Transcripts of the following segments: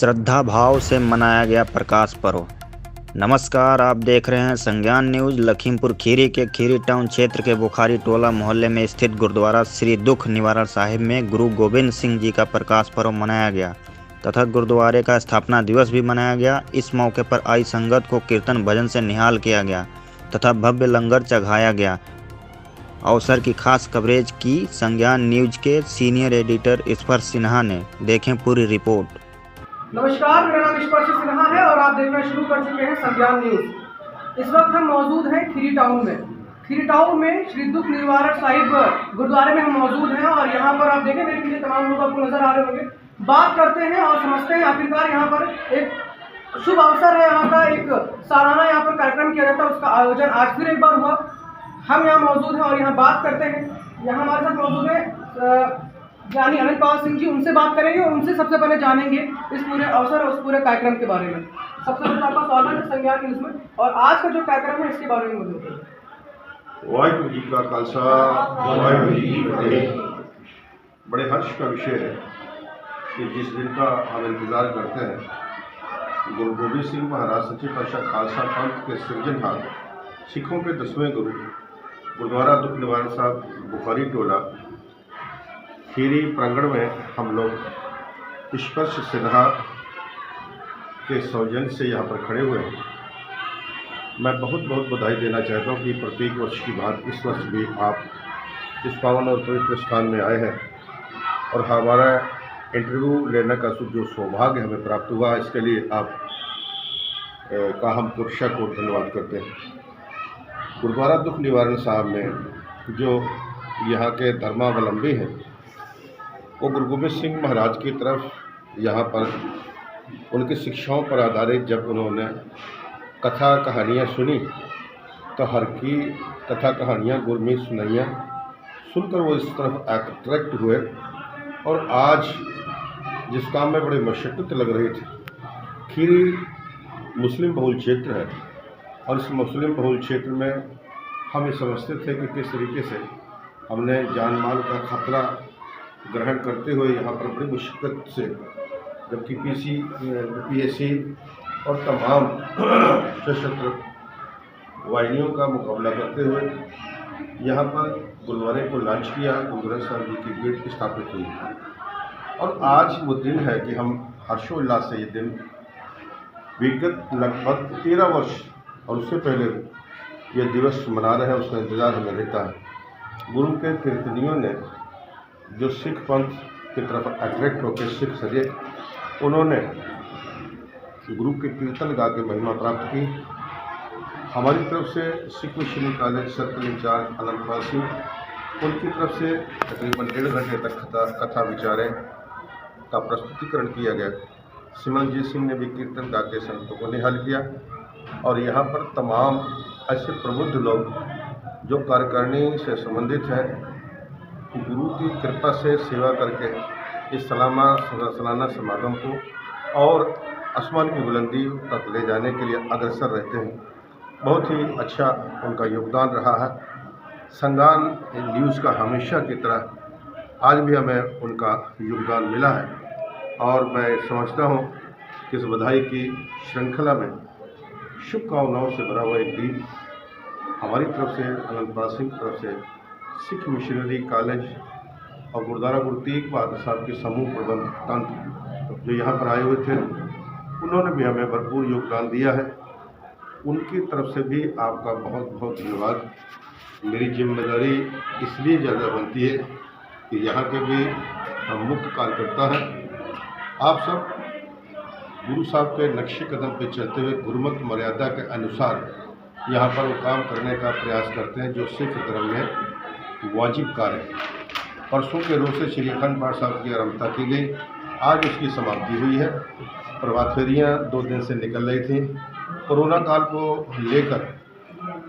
श्रद्धा भाव से मनाया गया प्रकाश पर्व। नमस्कार, आप देख रहे हैं संज्ञान न्यूज। लखीमपुर खीरी के खीरी टाउन क्षेत्र के बुखारी टोला मोहल्ले में स्थित गुरुद्वारा श्री दुख निवारण साहिब में गुरु गोविंद सिंह जी का प्रकाश पर्व मनाया गया तथा गुरुद्वारे का स्थापना दिवस भी मनाया गया। इस मौके पर आई संगत को कीर्तन भजन से निहाल किया गया तथा भव्य लंगर चढ़ाया गया। अवसर की खास कवरेज की संज्ञान न्यूज के सीनियर एडिटर स्पर्श सिन्हा ने। देखें पूरी रिपोर्ट। नमस्कार, मेरा नाम स्पर्श सिन्हा है और आप देखना शुरू कर चुके हैं संज्ञान न्यूज। इस वक्त हम मौजूद हैं खीरी टाउन में। खीरी टाउन में श्री दुख निवारण साहिब गुरुद्वारे में हम मौजूद हैं और यहाँ पर आप देखें मेरे पीछे तमाम लोग आपको नजर आ रहे होंगे। बात करते हैं और समझते हैं आखिरकार यहाँ पर एक शुभ अवसर है। यहाँ का एक सालाना यहाँ पर कार्यक्रम किया जाता है, उसका आयोजन आज फिर एक बार हुआ। हम यहाँ मौजूद हैं और यहाँ बात करते हैं। यहाँ हमारे साथ मौजूद है ज्ञानी अनंतपाल सिंह जी। उनसे बात करेंगे और उनसे सबसे पहले जानेंगे इस पूरे अवसर और उस पूरे कार्यक्रम के बारे में। सबसे पहले आपका स्वागत है संज्ञान न्यूज में और आज का जो कार्यक्रम है इसके बारे में बताइए। वाहिगुरु जी का खालसा, वाहिगुरु जी की फतेह। बड़े हर्ष का विषय है कि जिस दिन का हम इंतज़ार करते हैं, गुरु गोविंद सिंह महाराज सच्चे पातशाह खालसा पंथ के सृजनहार, सिखों के 10वें गुरु, गुरुद्वारा दुख निवारण साहब बुखारी टोला खीरी प्रांगण में हम लोग स्पर्श सिन्हा के सौजन्य से यहाँ पर खड़े हुए हैं। मैं बहुत बहुत बधाई देना चाहता हूँ कि प्रत्येक वर्ष की बात इस वर्ष भी आप इस पावन और पवित्र स्थान में आए हैं और हमारा इंटरव्यू लेने का जो सौभाग्य हमें प्राप्त हुआ, इसके लिए आप का हम पुरुषा को धन्यवाद करते हैं। गुरुद्वारा दुख निवारण साहब में जो यहाँ के धर्मावलंबी हैं, वो गुरु गोविंद सिंह महाराज की तरफ यहाँ पर उनकी शिक्षाओं पर आधारित जब उन्होंने कथा कहानियाँ सुनी तो हर की कथा कहानियाँ गुरमीत सुनाइयाँ सुनकर वो इस तरफ अट्रैक्ट हुए और आज जिस काम में बड़ी मशक्क़त लग रही थी, खीरी मुस्लिम बहुल क्षेत्र है और इस मुस्लिम बहुल क्षेत्र में हम ये समझते थे कि किस तरीके से हमने जान माल का खतरा ग्रहण करते हुए यहाँ पर बड़ी मुश्किल से, जबकि पीएससी और तमाम सशस्त्र वाहिनियों का मुकाबला करते हुए यहाँ पर गुरुद्वारे को लॉन्च किया। गुरुद्वारा साहब जी की गेट स्थापित हुई और आज वो दिन है कि हम हर्षोल्लास से ये दिन विगत लगभग 13 वर्ष और उससे पहले ये दिवस मना रहे हैं, उसका इंतज़ार हमें रहता है। गुरु के कीर्तनियों ने जो सिख पंथ की तरफ अट्रैक्ट होकर सिख सजे, उन्होंने गुरु के कीर्तन गा के महिमा प्राप्त की। हमारी तरफ से Sikh Missionary College circle incharge Anantpal Singh, उनकी तरफ से तकरीबन 1.5 घंटे तक कथा विचारें का प्रस्तुतिकरण किया गया। सिमरनजीत सिंह ने भी कीर्तन गा के संतों को निहाल किया और यहाँ पर तमाम ऐसे प्रबुद्ध लोग जो कार्यकारिणी से संबंधित हैं, गुरु की कृपा से सेवा करके इस सालाना समागम को और आसमान की बुलंदी तक ले जाने के लिए अग्रसर रहते हैं। बहुत ही अच्छा उनका योगदान रहा है। संज्ञान न्यूज़ का हमेशा की तरह आज भी हमें उनका योगदान मिला है और मैं समझता हूँ कि इस बधाई की श्रृंखला में शुभकामनाओं से भरा हुआ एक दिन हमारी तरफ से, अनंतपाल सिंह की तरफ से, सिख मिशनरी कॉलेज और गुरुद्वारा गुरु तेग बहादुर साहब के समूह प्रबंध तंत्र जो यहाँ पर आए हुए थे, उन्होंने भी हमें भरपूर योगदान दिया है। उनकी तरफ से भी आपका बहुत बहुत धन्यवाद। मेरी जिम्मेदारी इसलिए ज़्यादा बनती है कि यहाँ के भी हम मुख्य कार्यकर्ता हैं। आप सब गुरु साहब के नक्शे कदम पर चलते हुए गुरुमत मर्यादा के अनुसार यहाँ पर वो काम करने का प्रयास करते हैं जो सिख धर्म में वाजिब कार्य है। परसों के रोज से श्री अखंड पाठ साहब की आरंभता की गई, आज उसकी समाप्ति हुई है। प्रभात फेरियाँ 2 दिन से निकल रही थी। कोरोना काल को लेकर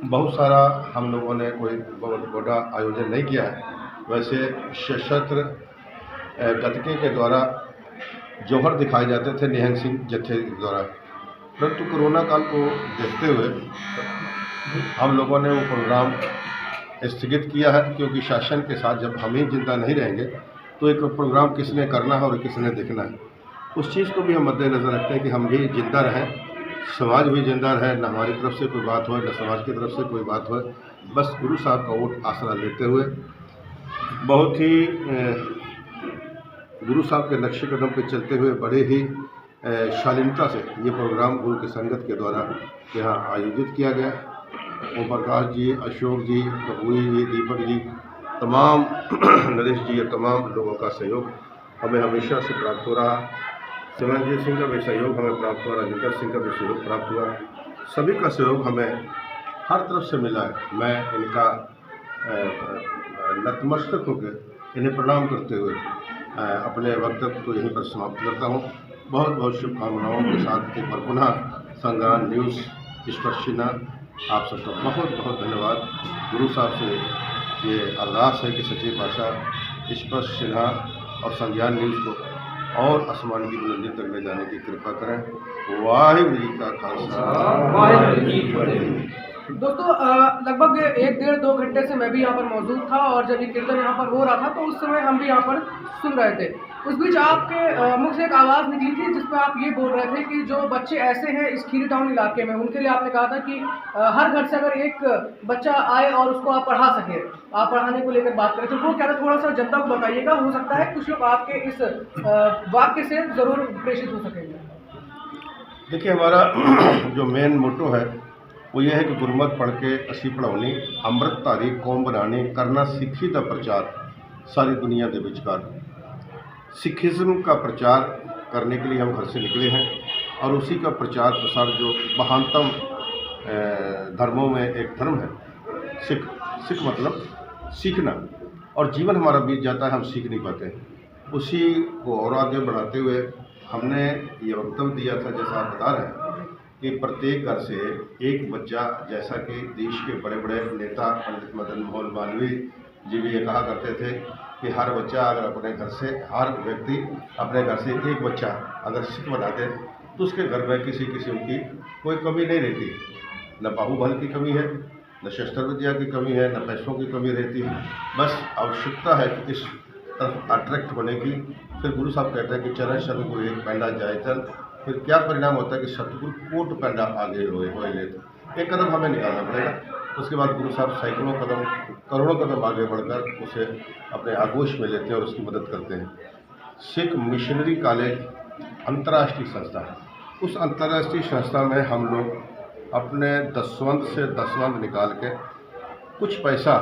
बहुत सारा हम लोगों ने कोई बहुत बड़ा आयोजन नहीं किया है। वैसे सशस्त्र गतके के द्वारा जौहर दिखाए जाते थे निहंग सिंह जत्थे द्वारा, परंतु कोरोना काल को देखते हुए हम लोगों ने वो प्रोग्राम स्थगित किया है, क्योंकि शासन के साथ जब हम ही जिंदा नहीं रहेंगे तो एक प्रोग्राम किसने करना है और किसने देखना है। उस चीज़ को भी हम मद्देनज़र रखते हैं कि हम भी जिंदा रहें, समाज भी जिंदा रहे, न हमारी तरफ से कोई बात हो न समाज की तरफ से कोई बात हो। बस गुरु साहब का वोट आसरा लेते हुए बहुत ही गुरु साहब के नक्शे कदम पे चलते हुए बड़े ही शालीनता से ये प्रोग्राम गुरु की संगत के द्वारा यहाँ आयोजित किया गया। ओम प्रकाश जी, अशोक जी, कपूरी जी, दीपक जी, तमाम नरेश जी, ये तमाम लोगों का सहयोग हमें हमेशा से प्राप्त हो रहा। सिमरनजीत सिंह का भी सहयोग हमें प्राप्त हुआ, राजेंद्र सिंह का भी सहयोग प्राप्त हुआ। सभी का सहयोग हमें हर तरफ से मिला है। मैं इनका नतमस्तक होकर इन्हें प्रणाम करते हुए अपने वक्तव्य को यहीं पर समाप्त करता हूँ। बहुत बहुत शुभकामनाओं के साथ एक बार पुनः संज्ञान न्यूज़ स्पर्शिना आप सबका बहुत बहुत धन्यवाद। गुरु साहब से ये अरदास है कि सच्ची पातशाह स्पर्शिना और संज्ञान न्यूज़ को और आसमान की बुलंदी तक ले जाने की कृपा करें। वाहिगुरू जी का खालसा, वाहिगुरू जी की फतेह। दोस्तों लगभग 1-1.5-2 घंटे से मैं भी यहाँ पर मौजूद था और जब ये कीर्तन यहाँ पर हो रहा था तो उस समय हम भी यहाँ पर सुन रहे थे। उस बीच आपके मुख से एक आवाज़ निकली थी जिसमें आप ये बोल रहे थे कि जो बच्चे ऐसे हैं इस खीरी टाउन इलाके में, उनके लिए आपने कहा था कि हर घर से अगर एक बच्चा आए और उसको आप पढ़ा सकें, आप पढ़ाने को लेकर बात करें, तो वो क्या था थोड़ा सा जनता को बताइएगा। हो सकता है कुछ लोग आपके इस वाक्य से ज़रूर प्रेषित हो सकेंगे। देखिए, हमारा जो मेन मोटो है वो ये है कि गुरमत पढ़ के असी पढ़ानी, अमृत धारी कौम बनानी, करना सिक्खी का प्रचार सारी दुनिया के विचकार। सिखिज़्म का प्रचार करने के लिए हम घर से निकले हैं और उसी का प्रचार प्रसार जो महानतम धर्मों में एक धर्म है सिख मतलब सीखना, और जीवन हमारा बीत जाता है, हम सीख नहीं पाते। उसी को और आगे बढ़ाते हुए हमने ये वक्तव्य दिया था, जैसा आप बता रहे हैं कि प्रत्येक घर से एक बच्चा, जैसा कि देश के बड़े बड़े नेता पंडित मदन मोहन मालवीय जी भी ये कहा करते थे कि हर बच्चा अगर अपने घर से, हर व्यक्ति अपने घर से एक बच्चा अगर सिख बना दे तो उसके घर में किसी किस्म की कोई कमी नहीं रहती। न बाहुबल की कमी है, न शस्त्र विद्या की कमी है, न पैसों की कमी रहती है। बस आवश्यकता है कि इस तरफ अट्रैक्ट होने की। फिर गुरु साहब कहते हैं कि चरण सतगुरु एक पैंडा जाए चल। फिर क्या परिणाम होता है कि सतगुरु कोट पैंडा आगे होए लेते। एक कदम हमें निकालना पड़ेगा, उसके बाद गुरु साहब सैकड़ों कदम, करोड़ों कदम आगे बढ़कर उसे अपने आगोश में लेते हैं और उसकी मदद करते हैं। सिख मिशनरी कॉलेज अंतर्राष्ट्रीय संस्था है। उस अंतर्राष्ट्रीय संस्था में हम लोग अपने दसवंध से दसवंध निकाल के कुछ पैसा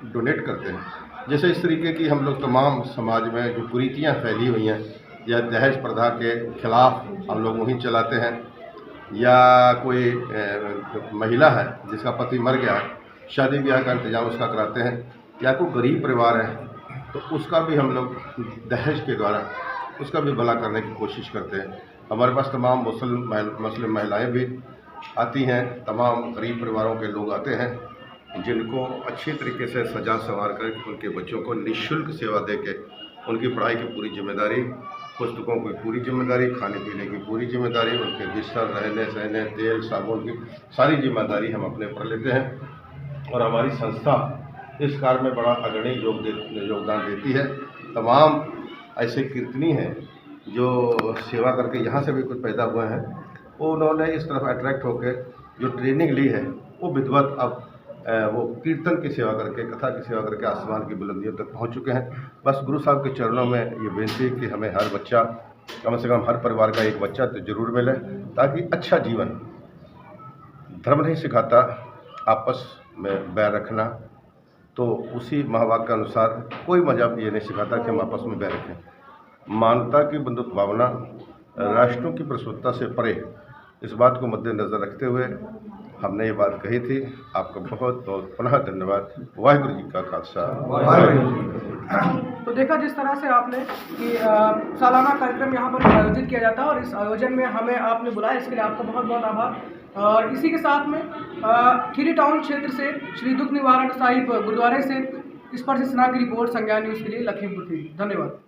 डोनेट करते हैं। जैसे इस तरीके की हम लोग तमाम समाज में जो कुरीतियाँ फैली हुई हैं, या दहेज प्रथा के खिलाफ हम लोग मुहिम चलाते हैं, या कोई महिला है जिसका पति मर गया है, शादी ब्याह का इंतजाम उसका कराते हैं, या कोई गरीब परिवार है तो उसका भी हम लोग दहेज के द्वारा उसका भी भला करने की कोशिश करते हैं। हमारे पास तमाम मुस्लिम महिलाएं भी आती हैं, तमाम गरीब परिवारों के लोग आते हैं, जिनको अच्छी तरीके से सजा संवार कर उनके बच्चों को निःशुल्क सेवा दे के उनकी पढ़ाई की पूरी जिम्मेदारी, पुस्तकों की पूरी जिम्मेदारी, खाने पीने की पूरी जिम्मेदारी, उनके बिस्तर, रहने सहने, तेल साबुन की सारी जिम्मेदारी हम अपने ऊपर लेते हैं। और हमारी संस्था इस कार्य में बड़ा अग्रणी योगदान देती है। तमाम ऐसे कीर्तनी हैं जो सेवा करके यहाँ से भी कुछ पैदा हुए हैं, वो उन्होंने इस तरफ अट्रैक्ट होकर जो ट्रेनिंग ली है वो विधिवत अब वो कीर्तन की सेवा करके, कथा की सेवा करके आसमान की बुलंदियों तक पहुंच चुके हैं। बस गुरु साहब के चरणों में ये बेनती है कि हमें हर बच्चा, कम से कम हर परिवार का एक बच्चा तो जरूर मिले, ताकि अच्छा जीवन, धर्म नहीं सिखाता आपस में बैर रखना, तो उसी महावाक्य के अनुसार कोई मजहब ये नहीं सिखाता कि हम आपस में बैर रखें। मानवता की बंधुत्व भावना, राष्ट्रों की प्रस्तुतता से परे, इस बात को मद्देनज़र रखते हुए हमने ये बात कही थी। आपका बहुत बहुत पुनः धन्यवाद। वाहिगुरू जी का खालसा, वाहिगुरू जी का फतेह। तो देखा जिस तरह से आपने कि सालाना कार्यक्रम यहाँ पर आयोजित किया जाता है और इस आयोजन में हमें आपने बुलाया, इसके लिए आपका बहुत बहुत आभार। और इसी के साथ में खीरी टाउन क्षेत्र से श्री दुख निवारण साहिब गुरुद्वारे से स्पर्शिना की रिपोर्ट संज्ञान न्यूज़ के लिए लखीमपुर थी। धन्यवाद।